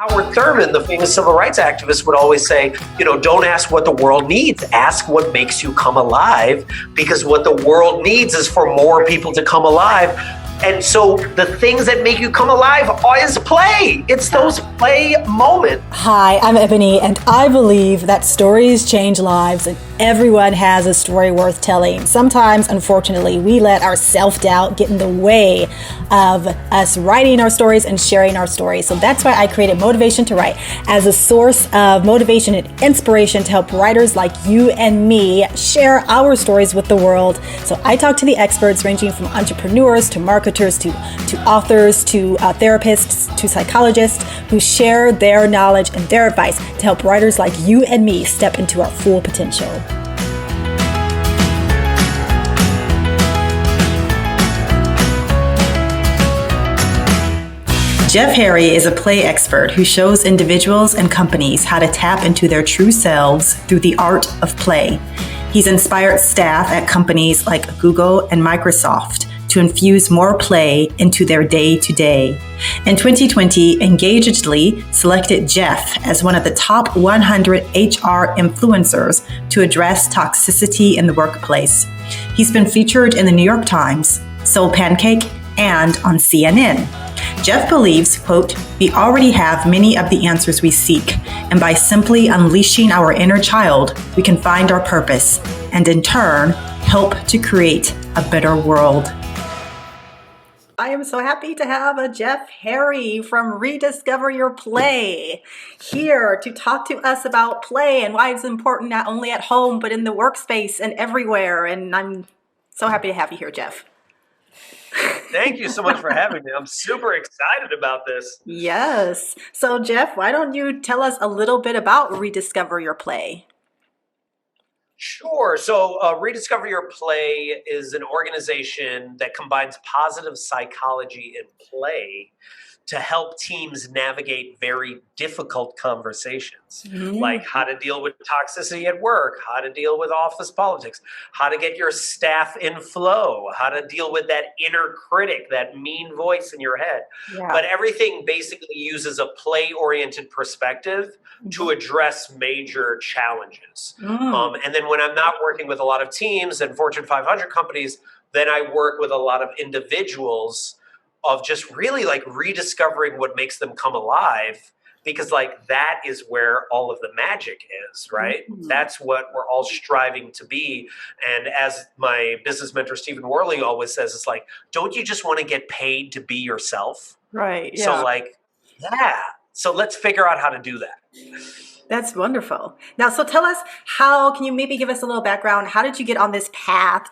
Howard Thurman, the famous civil rights activist, would always say, don't ask what the world needs, ask what makes you come alive, because what the world needs is for more people to come alive. And so the things that make you come alive is play. It's those play moments. Hi, I'm Ebony, and I believe that stories change lives, and everyone has a story worth telling. Sometimes, unfortunately, we let our self-doubt get in the way of us writing our stories and sharing our stories. So that's why I created Motivation to Write as a source of motivation and inspiration to help writers like you and me share our stories with the world. So I talk to the experts ranging from entrepreneurs to marketers to authors to therapists to psychologists who share their knowledge and their advice to help writers like you and me step into our full potential. Jeff Harry is a play expert who shows individuals and companies how to tap into their true selves through the art of play. He's inspired staff at companies like Google and Microsoft to infuse more play into their day-to-day. In 2020, Engagedly selected Jeff as one of the top 100 HR influencers to address toxicity in the workplace. He's been featured in the New York Times, SoulPancake, and on CNN. Jeff believes, quote, we already have many of the answers we seek, and by simply unleashing our inner child, we can find our purpose, and in turn, help to create a better world. I am so happy to have a Jeff Harry from Rediscover Your Play here to talk to us about play and why it's important not only at home, but in the workspace and everywhere. And I'm so happy to have you here, Jeff. Thank you so much for having me. I'm super excited about this. Yes. So, Jeff, why don't you tell us a little bit about Rediscover Your Play? Sure. So Rediscover Your Play is an organization that combines positive psychology and play to help teams navigate very difficult conversations, like how to deal with toxicity at work, how to deal with office politics, how to get your staff in flow, how to deal with that inner critic, that mean voice in your head. Yeah. But everything basically uses a play-oriented perspective to address major challenges. And then when I'm not working with a lot of teams and Fortune 500 companies, then I work with a lot of individuals of just really like rediscovering what makes them come alive, because like that is where all of the magic is, right? That's what we're all striving to be. And as my business mentor, Stephen Worley, always says, it's like, don't you just want to get paid to be yourself? Right. Yeah. So like, yeah. So let's figure out how to do that. That's wonderful. Now, so tell us can you maybe give us a little background? How did you get on this path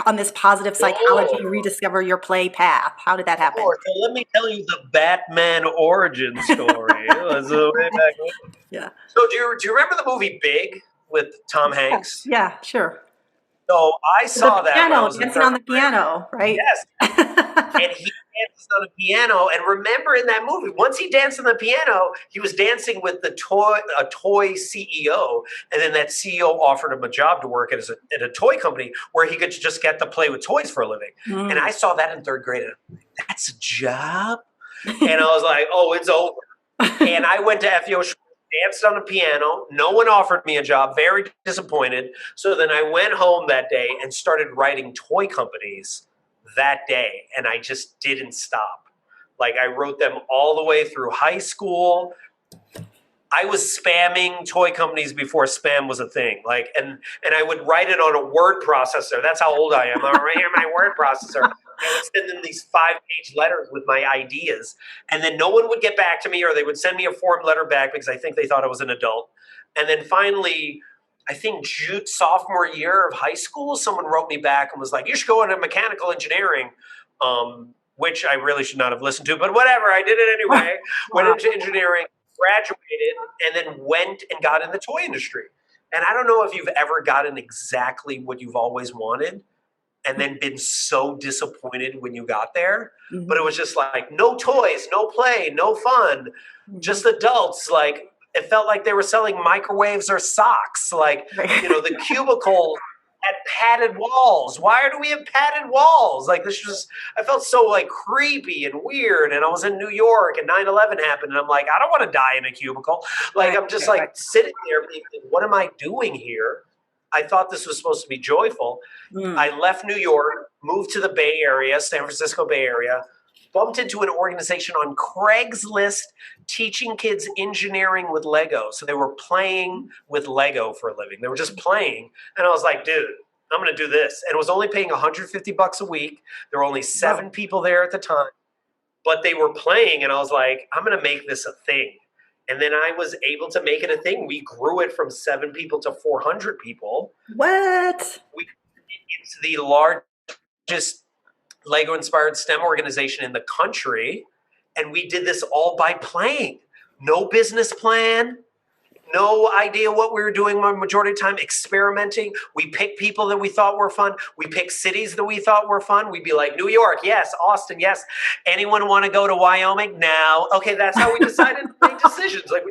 on this positive psychology, rediscover your play path? How did that happen? Sure. So let me tell you the Batman origin story. It was way back when. Yeah. So do you remember the movie Big with Tom Hanks? Yeah, sure. So I saw that when I was dancing on the piano, right? Yes. And he dances on the piano. And remember in that movie, once he danced on the piano, he was dancing with a toy CEO. And then that CEO offered him a job to work at a toy company where he could just get to play with toys for a living. And I saw that in third grade. And I'm like, that's a job? And I was like, oh, it's over. And I went to FEO school, danced on the piano. No one offered me a job. Very disappointed. So then I went home that day and started writing toy companies that day. And I just didn't stop. Like I wrote them all the way through high school. I was spamming toy companies before spam was a thing. Like, and I would write it on a word processor. That's how old I am. I'm right here, my word processor. I would send them these 5-page letters with my ideas. And then no one would get back to me, or they would send me a form letter back because I think they thought I was an adult. And then finally, I think sophomore year of high school, someone wrote me back and was like, you should go into mechanical engineering, which I really should not have listened to, but whatever. I did it anyway. Went into engineering, graduated, and then went and got in the toy industry. And I don't know if you've ever gotten exactly what you've always wanted and then been so disappointed when you got there. But it was just like, no toys, no play, no fun, just adults. Like, it felt like they were selling microwaves or socks. Like, the cubicle had padded walls. Why do we have padded walls? Like this just, I felt so like creepy and weird. And I was in New York and 9/11 happened. And I'm like, I don't want to die in a cubicle. Like Right. I'm just like sitting there thinking, what am I doing here? I thought this was supposed to be joyful. Mm. I left New York, moved to the Bay Area, San Francisco Bay Area, bumped into an organization on Craigslist teaching kids engineering with Lego. So they were playing with Lego for a living. They were just playing. And I was like, dude, I'm going to do this. And it was only paying $150 a week. There were only 7 people there at the time, but they were playing. And I was like, I'm going to make this a thing. And then I was able to make it a thing. We grew it from 7 people to 400 people. What? It's the largest Lego inspired STEM organization in the country. And we did this all by playing. No business plan, no idea what we were doing the majority of the time, experimenting. We picked people that we thought were fun. We picked cities that we thought were fun. We'd be like, New York, yes. Austin, yes. Anyone want to go to Wyoming? No. Okay, that's how we decided to make decisions. Like,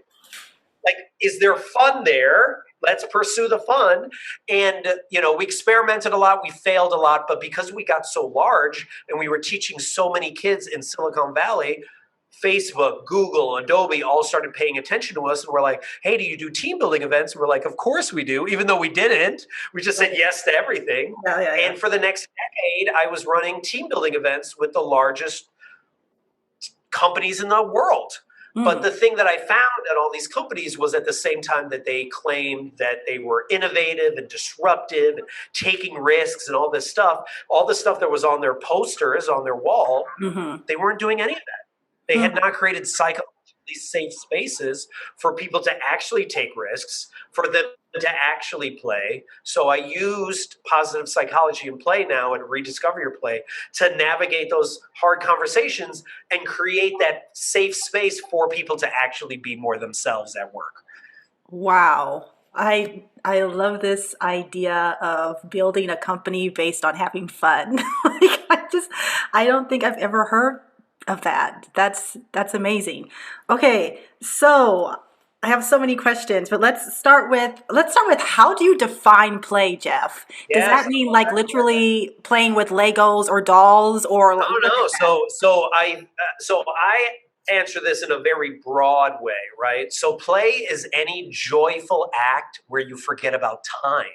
is there fun there? Let's pursue the fun. And, we experimented a lot. We failed a lot. But because we got so large and we were teaching so many kids in Silicon Valley, Facebook, Google, Adobe all started paying attention to us. And we're like, hey, do you do team building events? And we're like, of course we do. Even though we didn't, we just said yes to everything. Yeah. And for the next decade, I was running team building events with the largest companies in the world. But the thing that I found at all these companies was at the same time that they claimed that they were innovative and disruptive and taking risks and all the stuff that was on their posters on their wall, they weren't doing any of that. They had not created psychologically safe spaces for people to actually take risks, for them to actually play. So I used positive psychology and play now and Rediscover Your Play to navigate those hard conversations and create that safe space for people to actually be more themselves at work. Wow. I love this idea of building a company based on having fun. I don't think I've ever heard of that. That's amazing. Okay, so I have so many questions, but let's start with how do you define play, Jeff? Does Yes. that mean like literally playing with Legos or dolls or No, what no. is that? So I answer this in a very broad way, right? So play is any joyful act where you forget about time,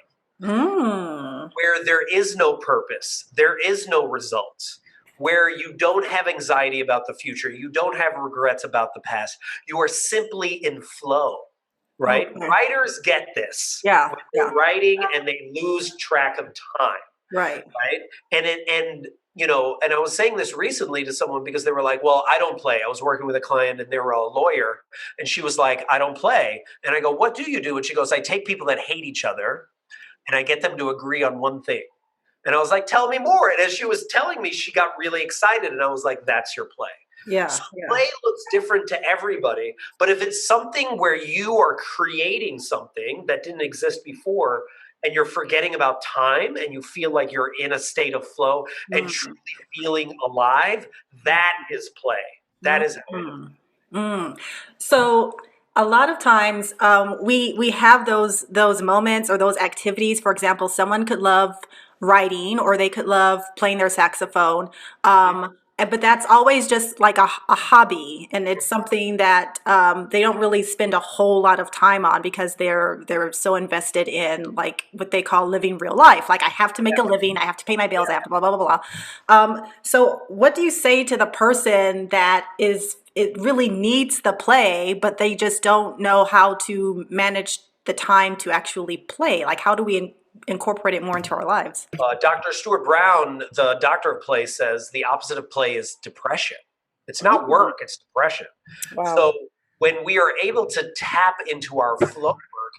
Mm. where there is no purpose, there is no results, where you don't have anxiety about the future, you don't have regrets about the past. You are simply in flow, right? Okay. Writers get this Yeah, when yeah. they're writing and they lose track of time, Right. right? And I was saying this recently to someone because they were like, well, I don't play. I was working with a client and they were a lawyer and she was like, I don't play. And I go, what do you do? And she goes, I take people that hate each other and I get them to agree on one thing. And I was like, tell me more. And as she was telling me, she got really excited. And I was like, that's your play. Yeah, So yeah. play looks different to everybody. But if it's something where you are creating something that didn't exist before and you're forgetting about time and you feel like you're in a state of flow and Mm. truly feeling alive, that is play. That is how I define Mm. Mm. So a lot of times we have those moments or those activities. For example, someone could love writing or they could love playing their saxophone. it. But that's always just like a hobby, and it's something that they don't really spend a whole lot of time on because they're so invested in like what they call living real life. Like I have to make a living, I have to pay my bills, I have to blah blah blah blah. So what do you say to the person that it really needs the play, but they just don't know how to manage the time to actually play? Like how do we incorporate it more into our lives? Dr. Stuart Brown, the doctor of play, says the opposite of play is depression. It's not Oh, work, it's depression. wow. So when we are able to tap into our flow work,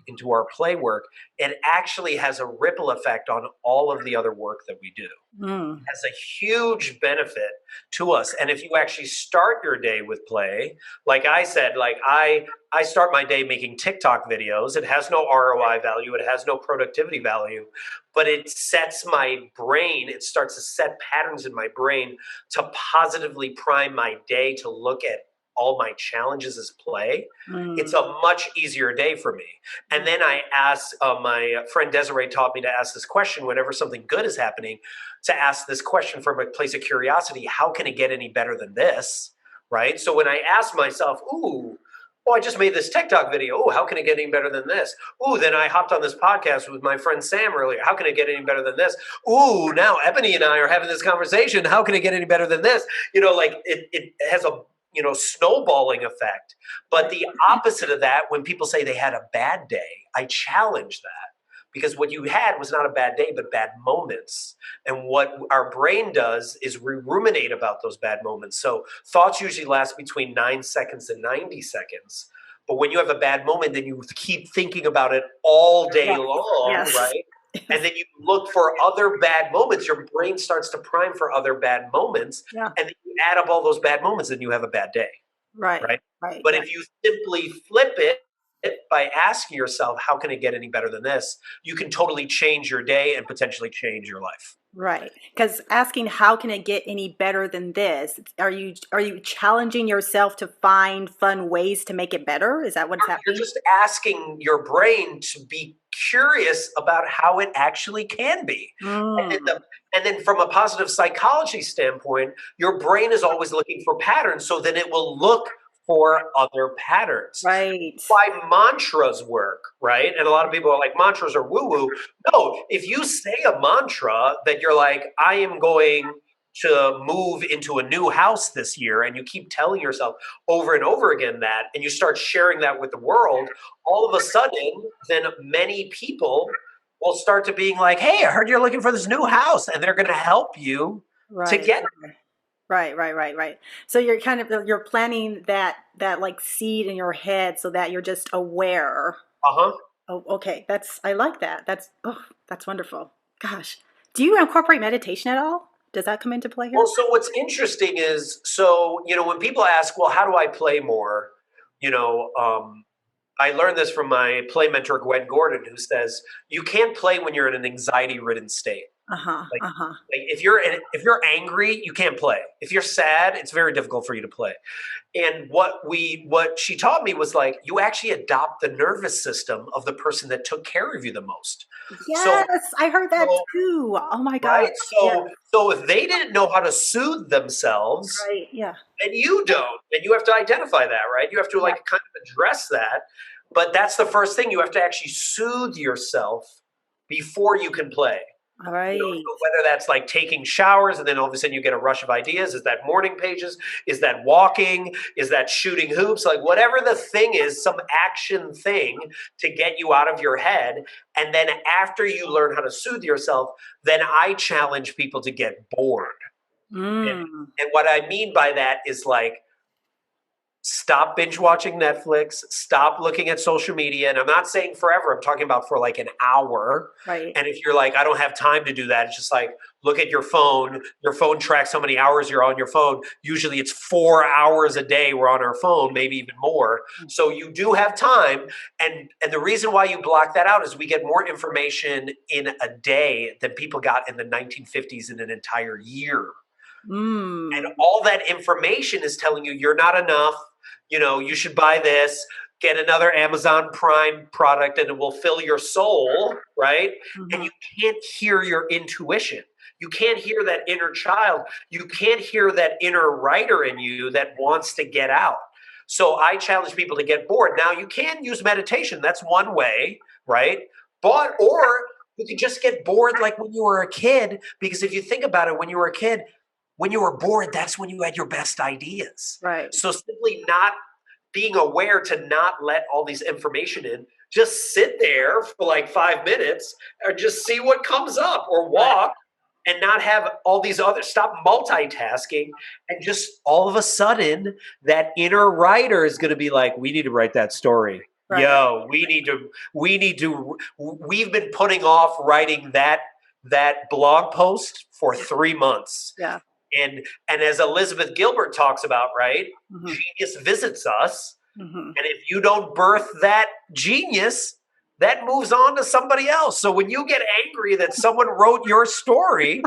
into our play work, it actually has a ripple effect on all of the other work that we do. Mm. Has a huge benefit to us. And if you actually start your day with play, like I said, like I start my day making TikTok videos. It has no ROI value, it has no productivity value, but it sets my brain, it starts to set patterns in my brain to positively prime my day to look at all my challenges as play, it's Mm. a much easier day for me. And then I ask, my friend Desiree taught me to ask this question whenever something good is happening, to ask this question from a place of curiosity: how can it get any better than this? Right. So when I ask myself, ooh, oh, I just made this TikTok video. Oh, how can it get any better than this? Ooh, then I hopped on this podcast with my friend Sam earlier. How can it get any better than this? Ooh, now Ebony and I are having this conversation. How can it get any better than this? Like it has a snowballing effect. But the opposite of that, when people say they had a bad day, I challenge that. Because what you had was not a bad day, but bad moments. And what our brain does is we ruminate about those bad moments. So thoughts usually last between 9 seconds and 90 seconds. But when you have a bad moment, then you keep thinking about it all day Yes. long, Yes. right? And then you look for other bad moments. Your brain starts to prime for other bad moments. Yeah. And then you add up all those bad moments and you have a bad day, Right. right? Right. But Yeah. if you simply flip it by asking yourself, how can it get any better than this? You can totally change your day and potentially change your life. Right. Because asking how can it get any better than this? Are you challenging yourself to find fun ways to make it better? Is that what's You're happening? just asking your brain to be curious about how it actually can be. And then, Mm. and then from a positive psychology standpoint, your brain is always looking for patterns, so then it will look for other patterns. Right. Why mantras work, right? And a lot of people are like, mantras are woo woo. No, if you say a mantra that you're like, I am going to move into a new house this year, and you keep telling yourself over and over again that, and you start sharing that with the world, all of a sudden, then many people will start to being like, hey, I heard you're looking for this new house, and they're going to help you to Right. get. Right. So you're planting that like seed in your head so that you're just aware. Uh-huh. Oh, okay. I like that. That's wonderful. Gosh. Do you incorporate meditation at all? Does that come into play Well, here? so what's interesting is, when people ask, well, how do I play more? You know, I learned this from my play mentor, Gwen Gordon, who says, you can't play when you're in an anxiety ridden state. Uh-huh. Like, Uh-huh. if you're angry, you can't play. If you're sad, it's very difficult for you to play. And what she taught me was like, you actually adopt the nervous system of the person that took care of you the most. So, Yes, I heard that so too. Oh my God. right. Yeah. So if they didn't know how to soothe themselves, Right. Yeah. and you don't, and you have to identify that, right? You have to Yeah. like kind of address that. But that's the first thing. You have to actually soothe yourself before you can play. All right. So whether that's like taking showers and then all of a sudden you get a rush of ideas, is that morning pages, is that walking, is that shooting hoops, like whatever the thing is, some action thing to get you out of your head. And then after you learn how to soothe yourself, then I challenge people to get bored. And, Mm. and what I mean by that is like, stop binge watching Netflix, stop looking at social media. And I'm not saying forever, I'm talking about for like an hour. Right. And if you're like, I don't have time to do that, it's just like, look at your phone. Your phone tracks how many hours you're on your phone. Usually it's 4 hours a day we're on our phone, maybe even more. So you do have time. And the reason why you block that out is we get more information in a day than people got in the 1950s in an entire year. And Mm. all that information is telling you you're not enough. You should buy this, get another Amazon Prime product, and it will fill your soul, right? And Mhm. you can't hear your intuition. You can't hear that inner child. You can't hear that inner writer in you that wants to get out. So I challenge people to get bored. Now, you can use meditation. That's one way, right? Or you could just get bored like when you were a kid, because if you think about it, when you were a kid, when you were bored, that's when you had your best ideas. Right. So simply not being aware to not let all these information in, just sit there for like 5 minutes or just see what comes up, or walk and not have all these other, stop multitasking, and just all of a sudden that inner writer is going to be like, we need to write that story. Right. Yo, we've been putting off writing that blog post for 3 months. Yeah. And as Elizabeth Gilbert talks about, right? Mhm. Genius visits us. Mhm. And if you don't birth that genius, that moves on to somebody else. So when you get angry that someone wrote your story,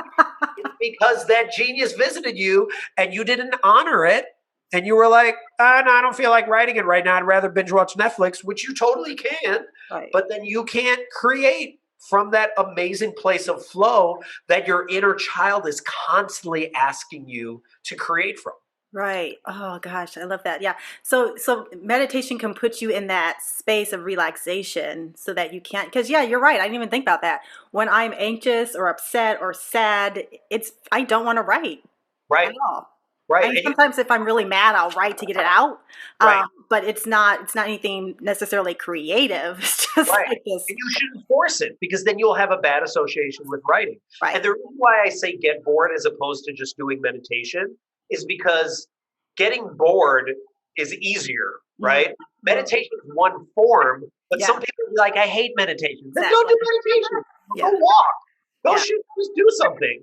it's because that genius visited you and you didn't honor it and you were like, no, I don't feel like writing it right now. I'd rather binge watch Netflix, which you totally can, Right. but then you can't create from that amazing place of flow that your inner child is constantly asking you to create from. Right. Oh gosh, I love that. Yeah. So meditation can put you in that space of relaxation so that you can't, because yeah, you're right. I didn't even think about that. When I'm anxious or upset or sad, I don't want to write Right, at all. I right, mean, and you, sometimes if I'm really mad, I'll write to get it out. right, But it's not anything necessarily creative. It's just right. like this. And you shouldn't force it because then you'll have a bad association with writing. Right. And the reason why I say get bored as opposed to just doing meditation is because getting bored is easier, Mm, right? mm. Meditation is one form, but some Yeah, people be like, I hate meditation. Then don't exactly. do meditation. Go Yeah, walk. Go yeah, shoot. Just do something,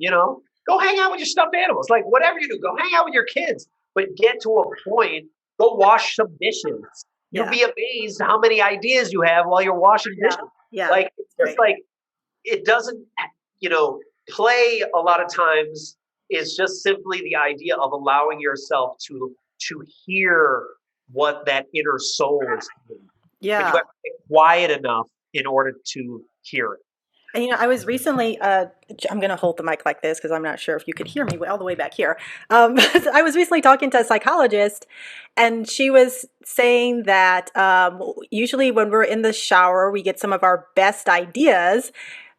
Go hang out with your stuffed animals. Like whatever you do, go hang out with your kids. But get to a point, go wash some dishes. You'll yeah, be amazed how many ideas you have while you're washing yeah, dishes. yeah. Like it's It's just great. like it doesn't, you know, play a lot of times is just simply the idea of allowing yourself to hear what that inner soul is saying. But you Yeah. have to get quiet enough in order to hear it. And I was recently, I'm going to hold the mic like this because I'm not sure if you could hear me all the way back here. I was recently talking to a psychologist, and she was saying that usually when we're in the shower, we get some of our best ideas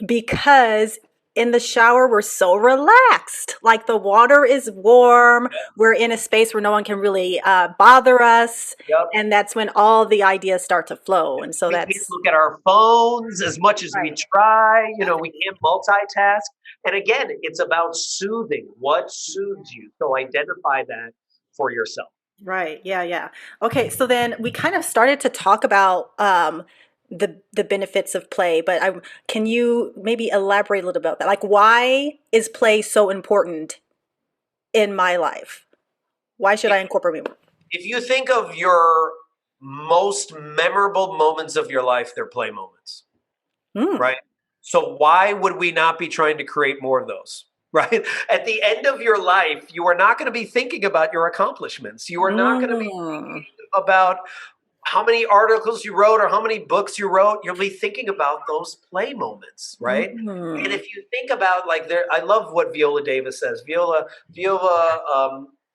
because in the shower, we're so relaxed. Like the water is warm, we're in a space where no one can really bother us. Yep. And that's when all the ideas start to flow. And so We can't that's look at our phones as much as we right. try. We can't multitask. And again, it's about soothing. What soothes you? So identify that for yourself. Right. Yeah. Yeah. Okay. So then we kind of started to talk about the benefits of play, but can you maybe elaborate a little about that? Like, why is play so important in my life? Why should If, I incorporate it? if you think of your most memorable moments of your life, they're play moments, Mm, right? So why would we not be trying to create more of those? Right? At the end of your life, you are not going to be thinking about your accomplishments. You are not going to be mm, thinking about how many articles you wrote or how many books you wrote. You'll be thinking about those play moments, right? And mm. if you think about like there, I love what Viola Davis says. Viola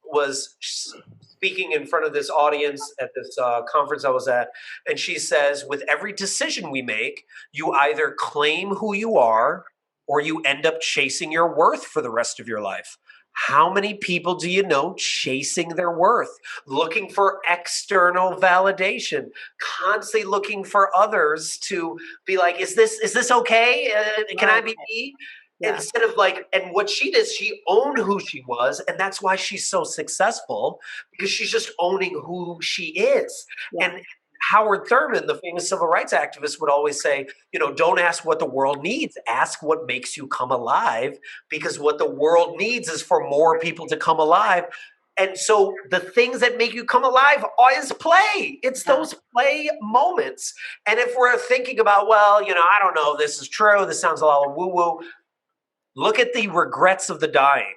was speaking in front of this audience at this conference I was at, and she says, with every decision we make, you either claim who you are or you end up chasing your worth for the rest of your life. How many people do you know chasing their worth, looking for external validation, constantly looking for others to be like, is this okay? Can I Right. be me? Yeah. Instead of like, and what she did, she owned who she was, and that's why she's so successful because she's just owning who she is. Yeah. And Howard Thurman, the famous civil rights activist, would always say, don't ask what the world needs, ask what makes you come alive, because what the world needs is for more people to come alive. And so the things that make you come alive is play. It's Yeah. those play moments. And if we're thinking about, well, I don't know, this is true, this sounds a lot of woo woo, look at the regrets of the dying.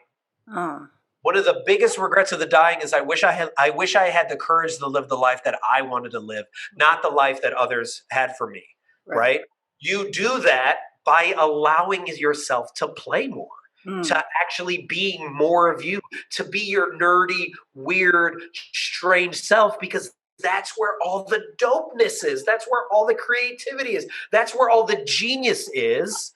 Uh, One of the biggest regrets of the dying is I wish I had the courage to live the life that I wanted to live, not the life that others had for me, right. right? You do that by allowing yourself to play more, Mm, to actually being more of you, to be your nerdy, weird, strange self, because that's where all the dopeness is. That's where all the creativity is. That's where all the genius is.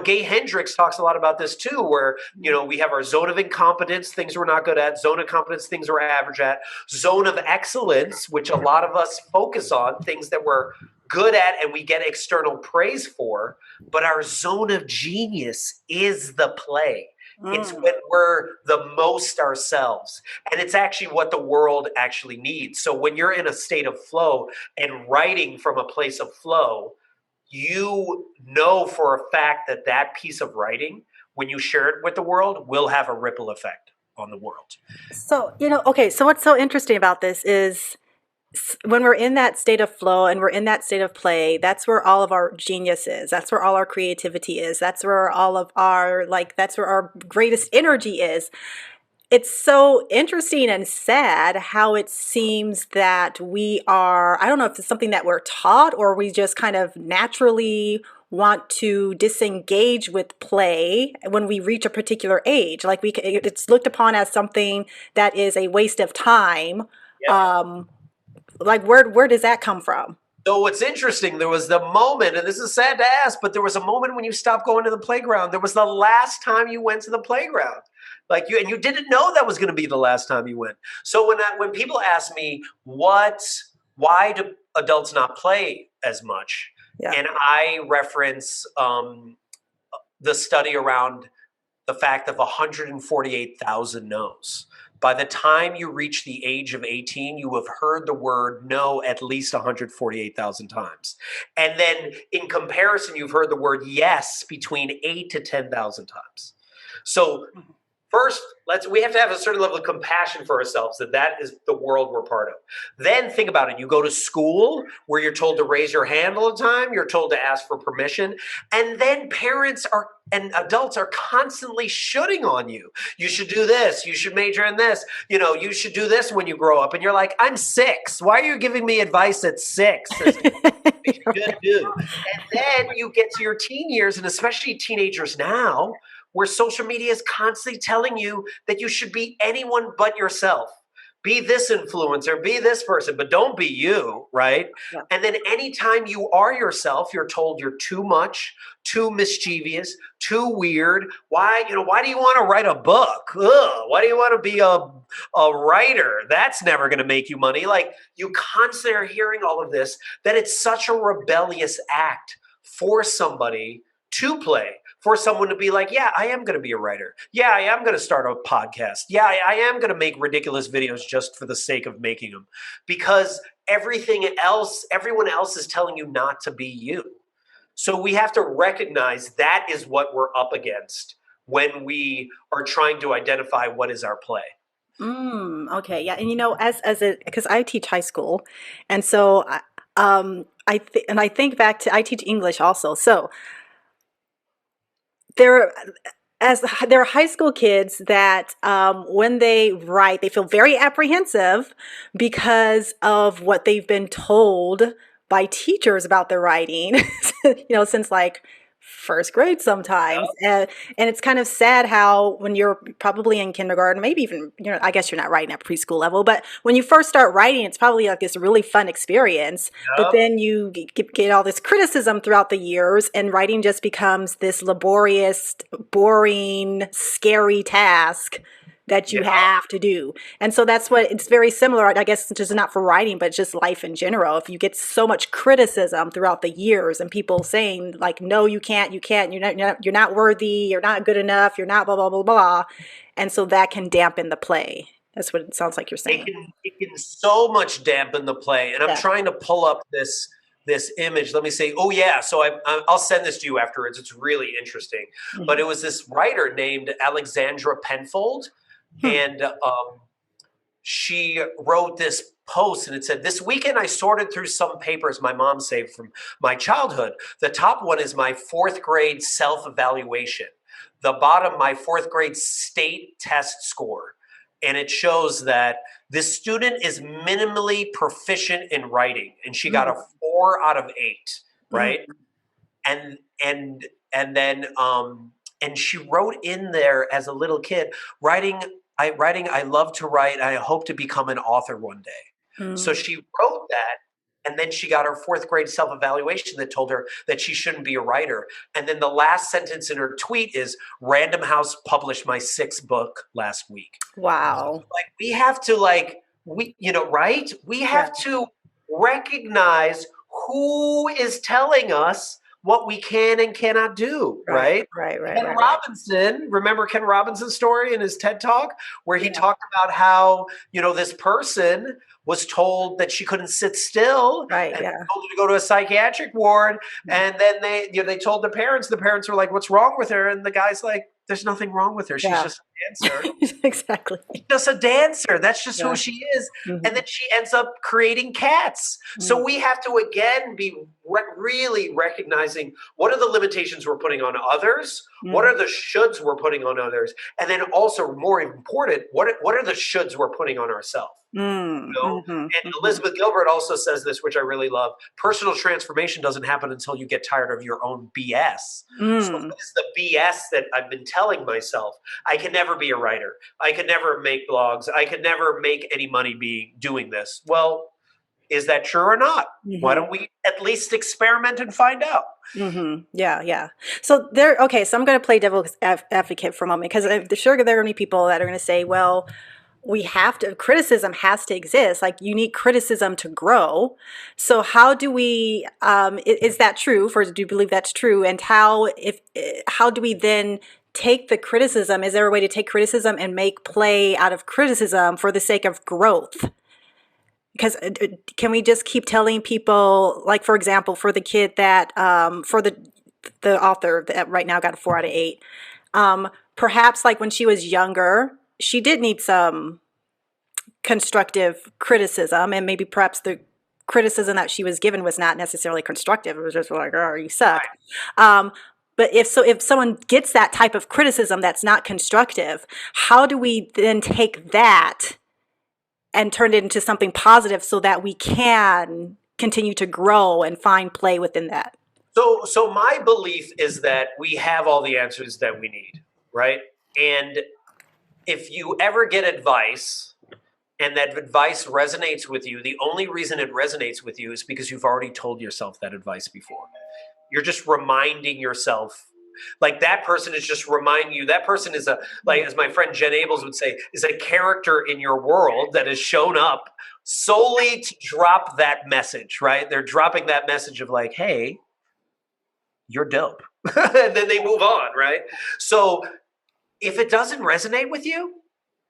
Gay Hendricks talks a lot about this too, where, we have our zone of incompetence, things we're not good at, zone of competence, things we're average at, zone of excellence, which a lot of us focus on, things that we're good at and we get external praise for. But our zone of genius is the play. It's mm. when we're the most ourselves. And it's actually what the world actually needs. So when you're in a state of flow and writing from a place of flow, you know for a fact that that piece of writing, when you share it with the world, will have a ripple effect on the world. So, okay, so what's so interesting about this is when we're in that state of flow and we're in that state of play, that's where all of our genius is. That's where all our creativity is. That's where all of our, that's where our greatest energy is. it's so interesting and sad how it seems that we are, I don't know if it's something that we're taught or we just kind of naturally want to disengage with play when we reach a particular age. Like it's looked upon as something that is a waste of time. Yeah. Um, like where does that come from? So what's interesting, there was the moment, and this is sad to ask, but there was a moment when you stopped going to the playground. There was the last time you went to the playground. Like you, and you didn't know that was going to be the last time you went. So when people ask me why do adults not play as much, Yeah. and I reference the study around the fact of 148,000 no's. By the time you reach the age of 18, you have heard the word no at least 148,000 times. And then in comparison, you've heard the word yes between 8 to 10,000 times. So first, we have to have a certain level of compassion for ourselves that is the world we're part of. Then think about it. You go to school where you're told to raise your hand all the time. You're told to ask for permission. And then parents are and adults are constantly shooting on you. You should do this. You should major in this. You know, you should do this when you grow up. And you're like, I'm 6. Why are you giving me advice at 6? Good do. And then you get to your teen years, and especially teenagers now, where social media is constantly telling you that you should be anyone but yourself. Be this influencer, be this person, but don't be you, right? Yeah. And then anytime you are yourself, you're told you're too much, too mischievous, too weird. Why do you want to write a book? Ugh, why do you want to be a writer? That's never going to make you money. Like you constantly are hearing all of this, that it's such a rebellious act for somebody to play, for someone to be like, yeah, I am going to be a writer. Yeah, I am going to start a podcast. Yeah, I am going to make ridiculous videos just for the sake of making them, because everyone else is telling you not to be you. So we have to recognize that is what we're up against when we are trying to identify what is our play. Okay, yeah, and because I teach high school, and so I think back to, I teach English also, so there there are high school kids that when they write, they feel very apprehensive because of what they've been told by teachers about their writing, since like first grade sometimes. And it's kind of sad how when you're probably in kindergarten, maybe even, I guess you're not writing at preschool level, but when you first start writing, it's probably like this really fun experience. But then you get all this criticism throughout the years, and writing just becomes this laborious, boring, scary task that you have to do. And so that's what it's very similar, I guess, just not for writing, but just life in general. If you get so much criticism throughout the years and people saying like, no, you can't, you're not worthy, you're not good enough, you're not blah, blah, blah, blah. And so that can dampen the play. That's what it sounds like you're saying. It can so much dampen the play. And I'm trying to pull up this image. Let me say, oh yeah. So I'll send this to you afterwards. It's really interesting. Mm-hmm. But it was this writer named Alexandra Penfold. And she wrote this post, and it said, this weekend I sorted through some papers my mom saved from my childhood. The top one is my 4th grade self-evaluation. The bottom, my 4th grade state test score. And it shows that this student is minimally proficient in writing, and she got a 4 out of 8, right? And then and she wrote in there as a little kid, I love to write. I hope to become an author one day. So she wrote that, and then she got her 4th grade self-evaluation that told her that she shouldn't be a writer. And then the last sentence in her tweet is, Random House published my 6th book last week. Wow. So, we have to right? We have to recognize who is telling us what we can and cannot do, right? Right. Ken Robinson, remember Ken Robinson's story in his TED Talk, where he talked about how, this person was told that she couldn't sit still, and told her to go to a psychiatric ward, and then they told the parents were like, what's wrong with her? And the guy's like, there's nothing wrong with her. She's Yeah. just a dancer. Exactly. Just a dancer. That's just who Yeah. she is. And Hmm. then she ends up creating cats. So Mm. we have to again be really recognizing what are the limitations we're putting on others, what Mhm. are the shoulds we're putting on others, and then also more important, what are the shoulds we're putting on ourselves. Mm. You know? Mhm. And Mhm. Elizabeth Gilbert also says this, which I really love. Personal transformation doesn't happen until you get tired of your own BS. So Mm. what is the BS that I've been telling myself? I can never be a writer. I could never make blogs. I could never make any money doing this. Well, is that true or not? Why Mhm. don't we at least experiment and find out? Mhm. Yeah, yeah. So there, okay, so I'm going to play devil's advocate for a moment because I'm sure there are going to be people that are going to say, well, we have to, criticism has to exist. Like you need criticism to grow. So how do we, is that true? First, do you believe that's true? And how do we then take the criticism? Is there a way to take criticism and make play out of criticism for the sake of growth? Because can we just keep telling people, like for example, for the kid that for the author that right now got a 4 out of 8, perhaps like when she was younger, she did need some constructive criticism, and maybe perhaps the criticism that she was given was not necessarily constructive. It was just like, oh, you suck. Um, but if someone gets that type of criticism that's not constructive, how do we then take that and turn it into something positive so that we can continue to grow and find play within that? So my belief is that we have all the answers that we need, right? And if you ever get advice and that advice resonates with you, the only reason it resonates with you is because you've already told yourself that advice before. You're just reminding yourself. Like that person is just reminding you. That person is like as my friend Jen Ables would say, is a character in your world that has shown up solely to drop that message, right? They're dropping that message of like, hey, you're dope. And then they move on, right? So if it doesn't resonate with you,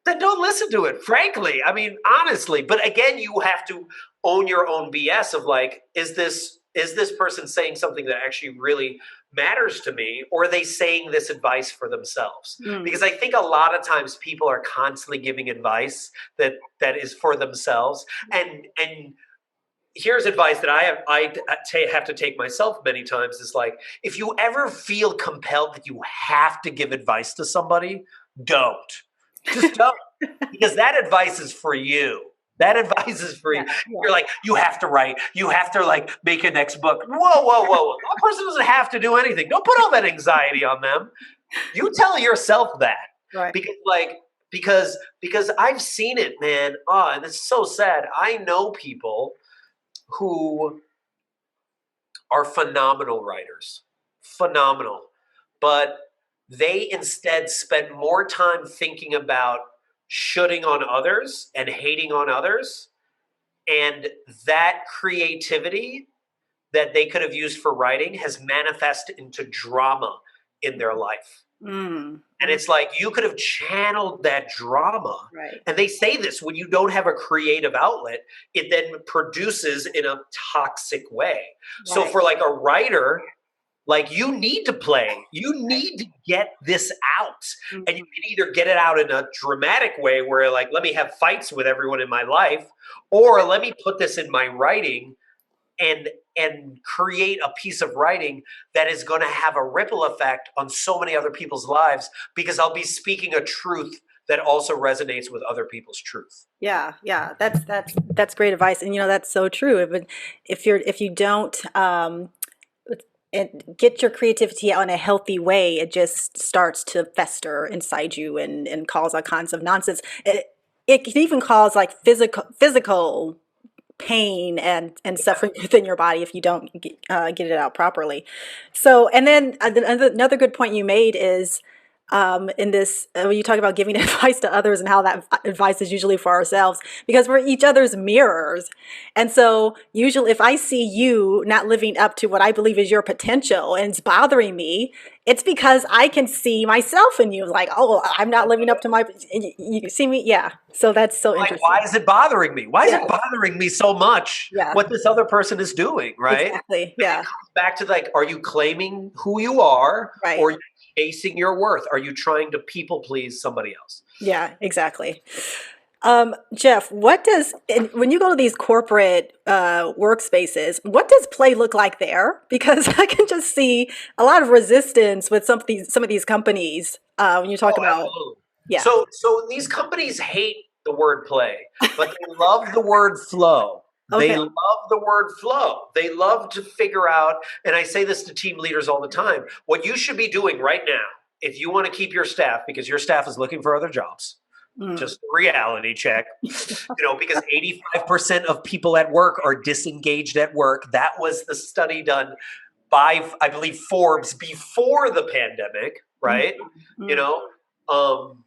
then don't listen to it, frankly. I mean, honestly. But again, you have to own your own BS of like, is this person saying something that actually really matters to me, or are they saying this advice for themselves? Mm. Because I think a lot of times people are constantly giving advice that is for themselves. And here's advice that have to take myself many times is like, if you ever feel compelled that you have to give advice to somebody, don't. Just don't. Because that advice is for you. That advice is for Yeah, you. yeah. You're like, you have to write. You have to like make a next book. Whoa. That person doesn't have to do anything. Don't put all that anxiety on them. You tell yourself that. Right. Because like because I've seen it, man. Oh, and it's so sad. I know people who are phenomenal writers, phenomenal, but they instead spend more time thinking about shooting on others and hating on others. And that creativity that they could have used for writing has manifested into drama in their life. Mm. And it's like you could have channeled that drama. Right. And they say this when you don't have a creative outlet, it then produces in a toxic way. So Right. for like a writer, like you need to play, you need to get this out. Mhm. And you can either get it out in a dramatic way where like, let me have fights with everyone in my life, or let me put this in my writing and create a piece of writing that is going to have a ripple effect on so many other people's lives because I'll be speaking a truth that also resonates with other people's truth. Yeah, yeah, that's great advice, and that's so true. If you don't and get your creativity out in a healthy way, it just starts to fester inside you and cause all kinds of nonsense. It can even cause like physical pain and suffering within your body if you don't get it out properly. So, and then another good point you made is in this when you talk about giving advice to others and how that advice is usually for ourselves because we're each other's mirrors. And so usually if I see you not living up to what I believe is your potential and it's bothering me, It's because I can see myself in you. Like, oh, I'm not living up to my. You see me, yeah. So that's so Like, why interesting. is it bothering me? Why is Yeah, it bothering me so much yeah, what this other person is doing, right? exactly. And it Yeah, comes back to like, are you claiming who you are right. or are you chasing your worth? Are you trying to people please somebody else? Yeah, exactly. Jeff, what does when you go to these corporate workspaces, what does play look like there? Because I can just see a lot of resistance with some of these companies when you talk Oh, about, absolutely. yeah. So these companies hate the word play, but they love the word flow. They Okay. love the word flow. They love to figure out, and I say this to team leaders all the time, what you should be doing right now, if you want to keep your staff, because your staff is looking for other jobs, Mm. just a reality check, because 85% of people at work are disengaged at work. That was the study done by, I believe, Forbes before the pandemic, Mm. right? You Mm. know, um,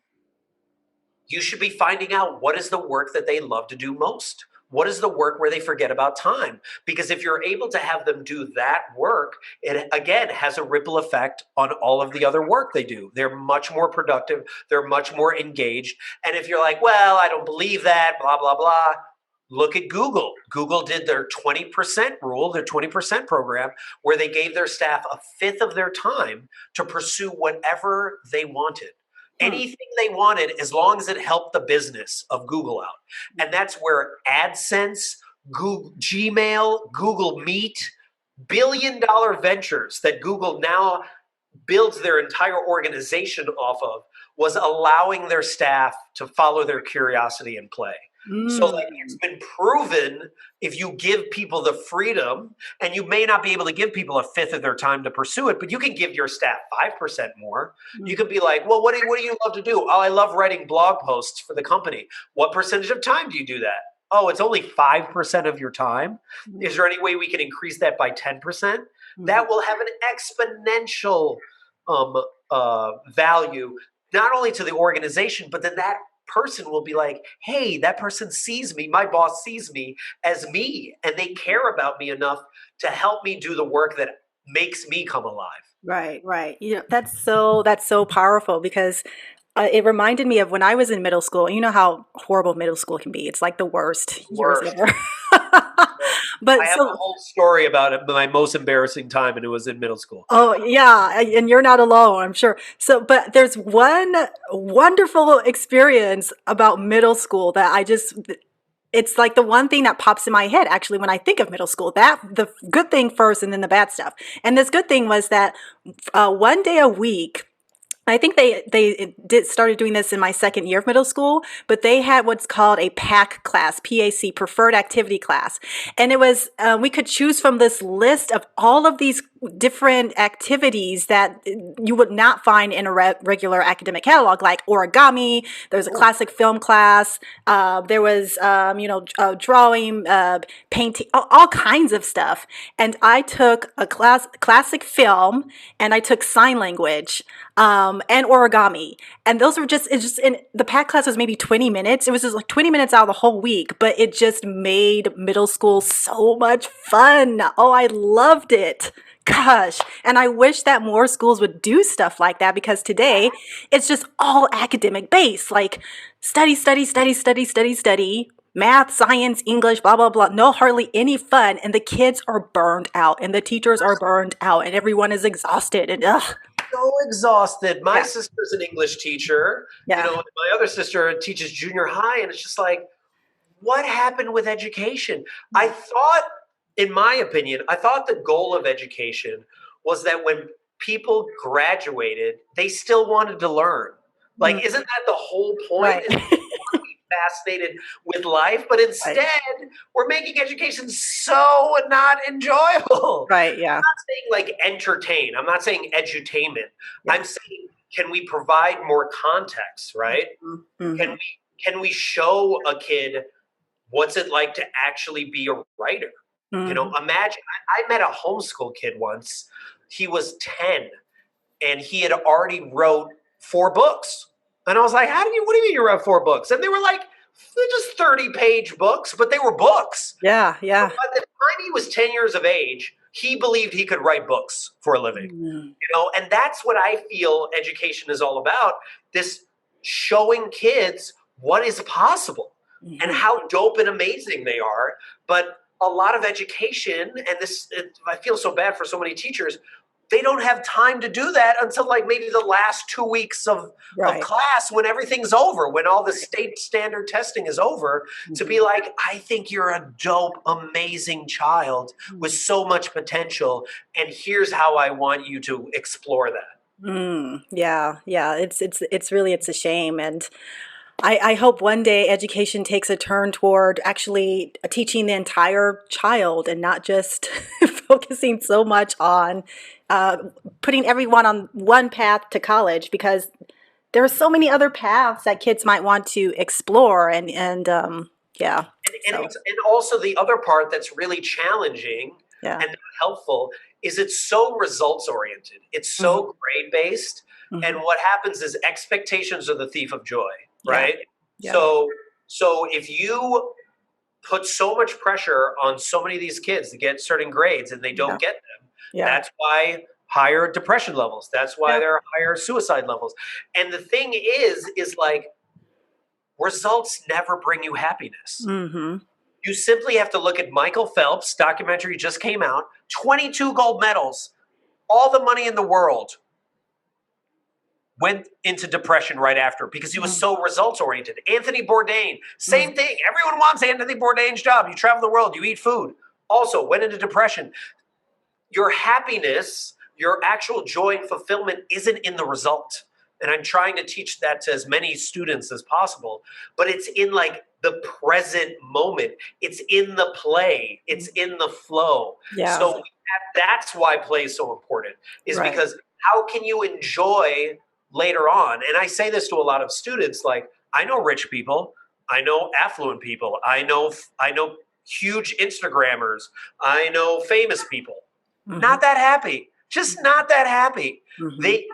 you should be finding out what is the work that they love to do most. What is the work where they forget about time? Because if you're able to have them do that work, it again has a ripple effect on all of the other work they do. They're much more productive, they're much more engaged. And if you're like, well, I don't believe that, blah, blah, blah, look at Google. Google did their 20% rule, their 20% program, where they gave their staff a fifth of their time to pursue whatever they wanted. Hmm. Anything they wanted, as long as it helped the business of Google out. And that's where AdSense, Google, Gmail, Google Meet, billion-dollar ventures that Google now builds their entire organization off of was allowing their staff to follow their curiosity and play. So like it's Mm. been proven if you give people the freedom, and you may not be able to give people a fifth of their time to pursue it, but you can give your staff 5% more. You Mm. can be like, well, what do you love to do? Oh, I love writing blog posts for the company. What percentage of time do you do that? Oh, it's only 5% of your time. Mm. Is there any way we can increase that by 10%? Mhm. That will have an exponential um, value, not only to the organization, but then that person will be like, hey, that person sees me, my boss sees me as me, and they care about me enough to help me do the work that makes me come alive. Right, right. That's so powerful because it reminded me of when I was in middle school. You know how horrible middle school can be. It's like the worst years Worst. ever. So I But have a so, whole story about it, my most embarrassing time, and it was in middle school. oh yeah, and you're not alone, I'm sure. So, but there's one wonderful experience about middle school that it's like the one thing that pops in my head actually when I think of middle school. That the good thing first and then the bad stuff. And this good thing was that one day a week, I think they did started doing this in my second year of middle school, but they had what's called a PAC class, PAC, preferred activity class, and it was we could choose from this list of all of these different activities that you would not find in a regular academic catalog, like origami. There's a classic film class. There was drawing, painting, all kinds of stuff. And I took a classic film, and I took sign language and origami. And those were just, it's just, in the PAC class was maybe 20 minutes. It was just like 20 minutes out of the whole week, but it just made middle school so much fun. Oh, I loved it. Gosh. And I wish that more schools would do stuff like that because today it's just all academic based, like study, study, study, study, study, study, math, science, English, blah, blah, blah. No, hardly any fun. And the kids are burned out and the teachers are burned out and everyone is exhausted and ugh. So exhausted. My Yeah. sister's an English teacher, Yeah. and my other sister teaches junior high, and it's just like, what happened with education? I thought, in my opinion, I thought the goal of education was that when people graduated, they still wanted to learn. Mm, Like, isn't that the whole point? right. Is fascinated with life, but Right. instead we're making education so not enjoyable. Right. Yeah. Saying like entertain. I'm not saying edutainment. Yeah. I'm saying can we provide more context, right? Can Mm-hmm. we show a kid what's it like to actually be a writer? Mm-hmm. Imagine I met a homeschool kid once. He was 10 and he had already wrote 4 books. And I was like, what do you mean you wrote 4 books? And they were like They're just 30-page books, but they were books. Yeah, yeah. By the time he was 10 years of age, he believed he could write books for a living. And that's what I feel education is all about. This showing kids what is possible and how dope and amazing they are. But a lot of education, and I feel so bad for so many teachers, they don't have time to do that until like maybe the last 2 weeks of class, when everything's over, when all the state standard testing is over, to be like, I think you're a dope, amazing child with so much potential, and here's how I want you to explore that. Yeah. It's a shame. And I hope one day education takes a turn toward actually teaching the entire child and not just focusing so much on putting everyone on one path to college, because there are so many other paths that kids might want to explore. And yeah. And also the other part that's really challenging and helpful is it's so results oriented. It's so grade based. And what happens is expectations are the thief of joy, right? Yeah. So if you put so much pressure on so many of these kids to get certain grades and they don't get them, that's why higher depression levels. That's why there are higher suicide levels. And the thing is like, results never bring you happiness. You simply have to look at Michael Phelps' documentary just came out, 22 gold medals, all the money in the world, went into depression right after because he was so results oriented. Anthony Bourdain, same thing. Everyone wants Anthony Bourdain's job. You travel the world, you eat food. Also went into depression. Your happiness, your actual joy and fulfillment isn't in the result. And I'm trying to teach that to as many students as possible, but it's in like the present moment. It's in the play. It's in the flow. Yeah. So that's why play is so important, is because how can you enjoy later on? And I say this to a lot of students, like, I know rich people, I know affluent people, I know huge Instagrammers, I know famous people, not that happy, just not that happy. They,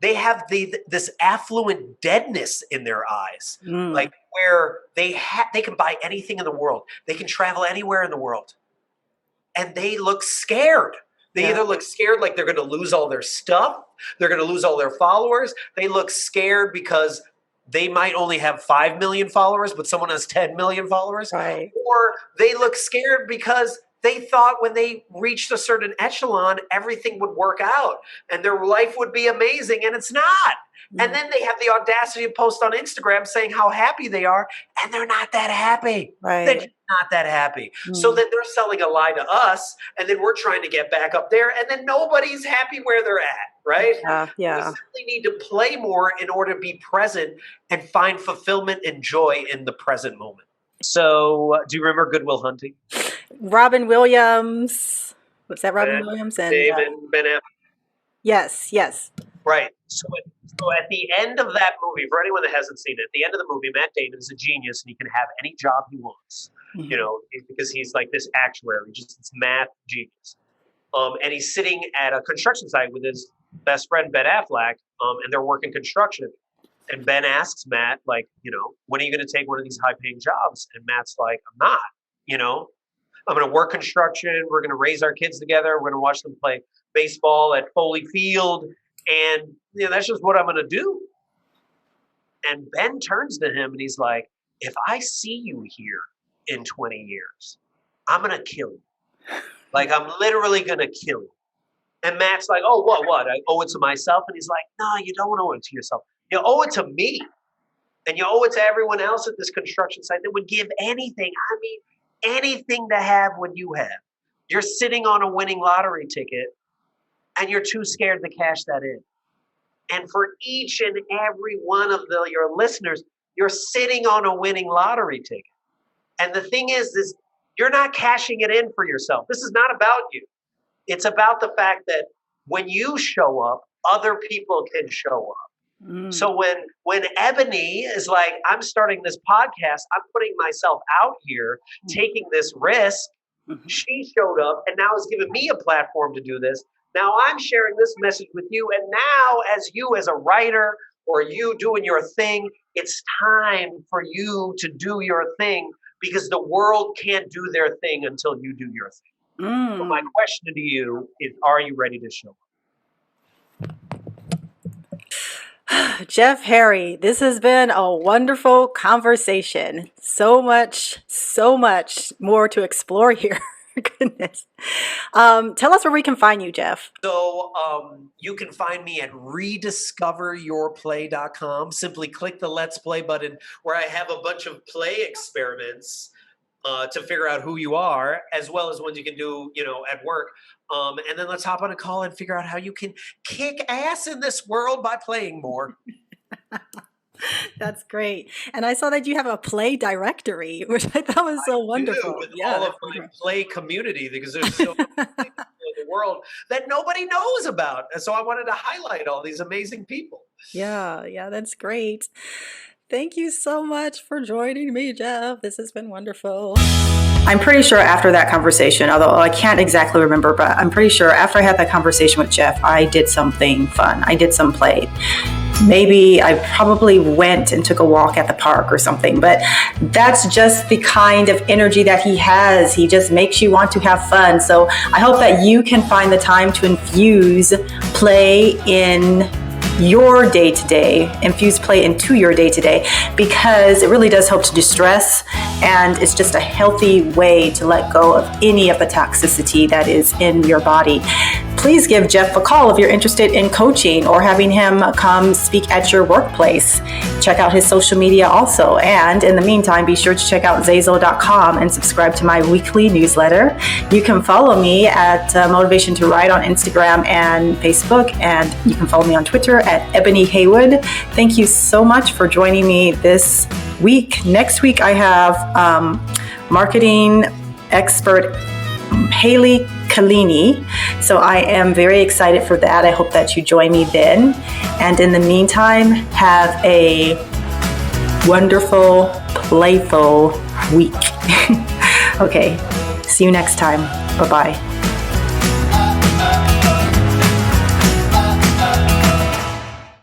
they have this affluent deadness in their eyes, like where they can buy anything in the world, they can travel anywhere in the world, and they look scared. They either look scared like they're going to lose all their stuff, they're going to lose all their followers. They look scared because they might only have 5 million followers, but someone has 10 million followers. Right. Or they look scared because they thought when they reached a certain echelon, everything would work out and their life would be amazing, and it's not. And then they have the audacity to post on Instagram saying how happy they are, and they're not that happy. Right. They're not that happy. So then they're selling a lie to us, and then we're trying to get back up there, and then nobody's happy where they're at, right? Yeah. We simply need to play more in order to be present and find fulfillment and joy in the present moment. So do you remember Good Will Hunting? Robin Williams. Was that Robin Williams? And David Ben Affleck. Yes. Right. So at the end of that movie, for anyone that hasn't seen it, at the end of the movie, Matt Damon is a genius and he can have any job he wants, because he's like this actuary, just this math genius. And he's sitting at a construction site with his best friend, Ben Affleck, and they're working construction. And Ben asks Matt, like, when are you going to take one of these high-paying jobs? And Matt's like, I'm not, I'm going to work construction. We're going to raise our kids together. We're going to watch them play baseball at Foley Field. And that's just what I'm going to do. And Ben turns to him and he's like, if I see you here in 20 years, I'm going to kill you. Like, I'm literally going to kill you. And Matt's like, oh, what? I owe it to myself? And he's like, no, you don't owe it to yourself. You owe it to me. And you owe it to everyone else at this construction site that would give anything. I mean, anything to have what you have. You're sitting on a winning lottery ticket and you're too scared to cash that in. And for each and every one of your listeners, you're sitting on a winning lottery ticket. And the thing is you're not cashing it in for yourself. This is not about you. It's about the fact that when you show up, other people can show up. So when Ebony is like, I'm starting this podcast, I'm putting myself out here, taking this risk. She showed up and now has given me a platform to do this. Now I'm sharing this message with you. And now as a writer or you doing your thing. It's time for you to do your thing because the world can't do their thing until you do your thing. So my question to you is, are you ready to show up? Jeff Harry, this has been a wonderful conversation. So much more to explore here. Goodness. Tell us where we can find you, Jeff. So you can find me at rediscoveryourplay.com. Simply click the Let's Play button where I have a bunch of play experiments to figure out who you are, as well as ones you can do, at work. And then let's hop on a call and figure out how you can kick ass in this world by playing more. That's great. And I saw that you have a play directory, which I thought was so wonderful. With all of my play community, because there's so many people in the world that nobody knows about. And so I wanted to highlight all these amazing people. Yeah, that's great. Thank you so much for joining me, Jeff. This has been wonderful. I'm pretty sure after that conversation, although I can't exactly remember, but I'm pretty sure after I had that conversation with Jeff, I did something fun. I did some play. Maybe I probably went and took a walk at the park or something, but that's just the kind of energy that he has. He just makes you want to have fun. So I hope that you can find the time to infuse play in your day-to-day, infuse play into your day-to-day, because it really does help to distress, and it's just a healthy way to let go of any of the toxicity that is in your body. Please give Jeff a call if you're interested in coaching or having him come speak at your workplace. Check out his social media also. And in the meantime, be sure to check out Zazel.com and subscribe to my weekly newsletter. You can follow me at Motivation to Write on Instagram and Facebook, and you can follow me on Twitter at Ebony Haywood. Thank you so much for joining me this week. Next week, I have marketing expert Haley Kalini. So I am very excited for that. I hope that you join me then. And in the meantime, have a wonderful, playful week. Okay, see you next time. Bye-bye.